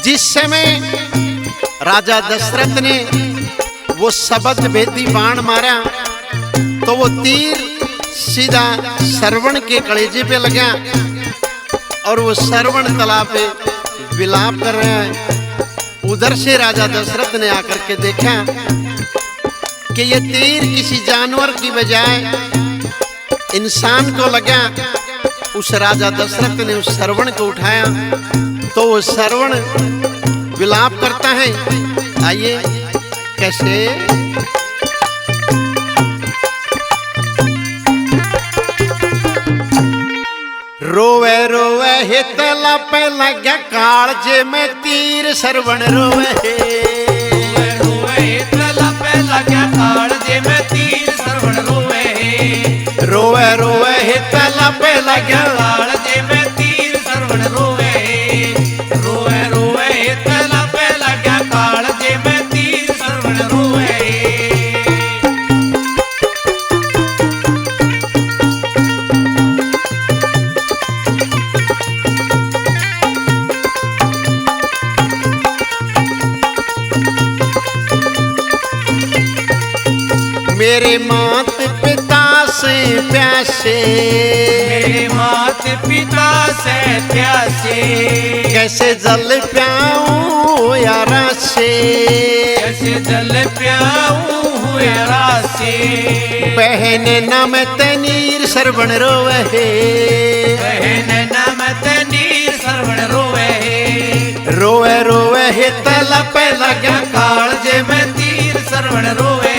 जिस समय राजा दशरथ ने वो शब्द भेदी बाण मारा तो वो तीर सीधा श्रवण के कलेजे पे लगा और वो श्रवण तालाब पे विलाप कर रहा है। उधर से राजा दशरथ ने आकर के देखा कि ये तीर किसी जानवर की बजाय इंसान को लगा। उस राजा दशरथ ने उस श्रवण को उठाया तो वो श्रवण विलाप करता है। आइए कैसे। रोवे रोवे हे तला पे लग्या कालजे में तीर श्रवण रोवे रोवे हे तला पे लग्या कालजे में तीर श्रवण रोवे रोवे रोवे हे तला पे लग्या कालजे में तीर श्रवण रोवे रोवे रोवे हे तला पे लग्या कालजे में तीर श्रवण रोवे। मेरे मात पिता से प्यासे मेरे मात पिता से प्यासे कैसे जल प्याऊं यारा से कैसे जल प्याऊं यारा से बहन नम तनीर श्रवण रोवे बहन नम तनीर श्रवण रोवे रोवे रोवे हे तला पे लगा कालजे में तीर श्रवण रोवे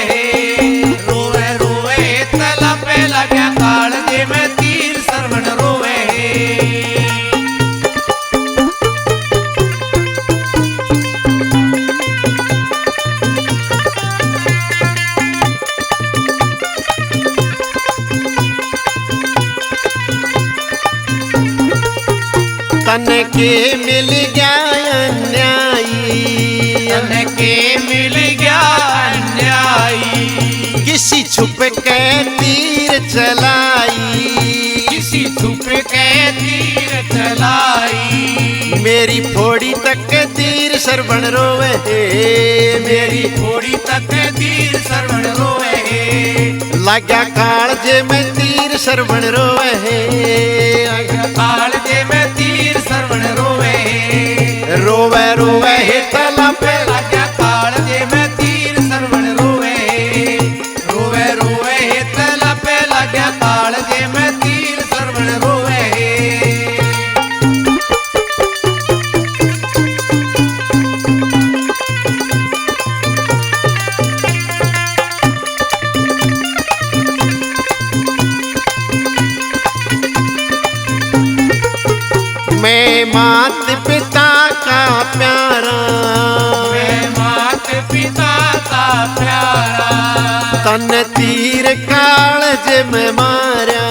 रोवे रोवे तला पे लगा कालजे में तीर श्रवण रोवे। तन के मिल गया अन्यायी तन के मिल गया अन्यायी किसी छुप के तीर चलाई किसी छुप के तीर चलाई मेरी फोड़ी तक तीर श्रवण रोवे मेरी फोड़ी तक तीर श्रवण रोवे लगा कालजे में तीर श्रवण रोवे कालजे में तीर श्रवण रोवे रोवे रोवे हे तला पे लगा कालजे में तीर श्रवण रोवे रोवे रोवे हे तला पे लगा कालजे में तीर श्रवण रोवे। मैं मात पिता का प्यारा मैं मात पिता का प्यारा तन तीर कालजे में मारा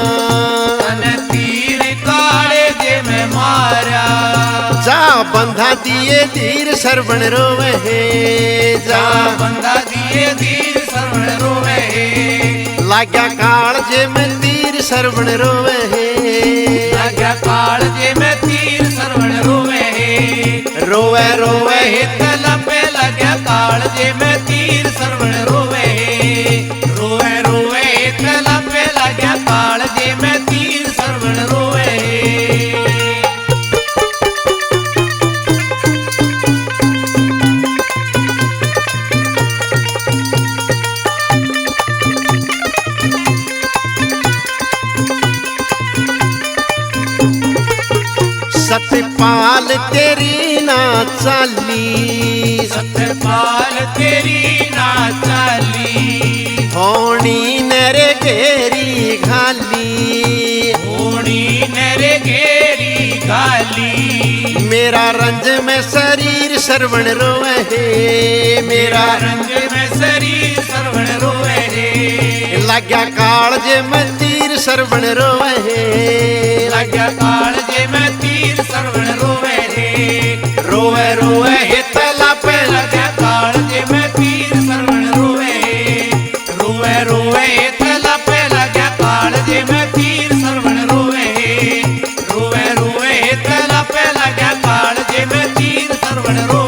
तन तीर कालजे में मारा जा बंधा दिए धीर श्रवण रोवे जा बंधा दिए धीर श्रवण रोवे लगा कालजे में तीर श्रवण रोवे लगा कालजे में तीर श्रवण रोवे रोवे रोवे हे तला पे लगा कालजे में तीर श्रवण रोवे रोवे रोवे हे तला पे लगा कालजे में तीर श्रवण रोवे। सतपाल तेरी ना चाली सतपाल तेरी ना चाली होनी नरे घेरी घाली होनी नरे घेरी गाली मेरा रंज में शरीर श्रवण रोवे मेरा रंग में शरीर श्रवण रोवे लगा कालजे में तीर श्रवण रोवे लगा कालजे में तीर श्रवण रोवे रोवे रोवे हे तला पे लगा कालजे में तीर श्रवण रोवे रोवे रोवे हे तला पे लगा कालजे में तीर श्रवण रोवे रोवे रोवे हे तला पे लगा कालजे सरवण रोवे।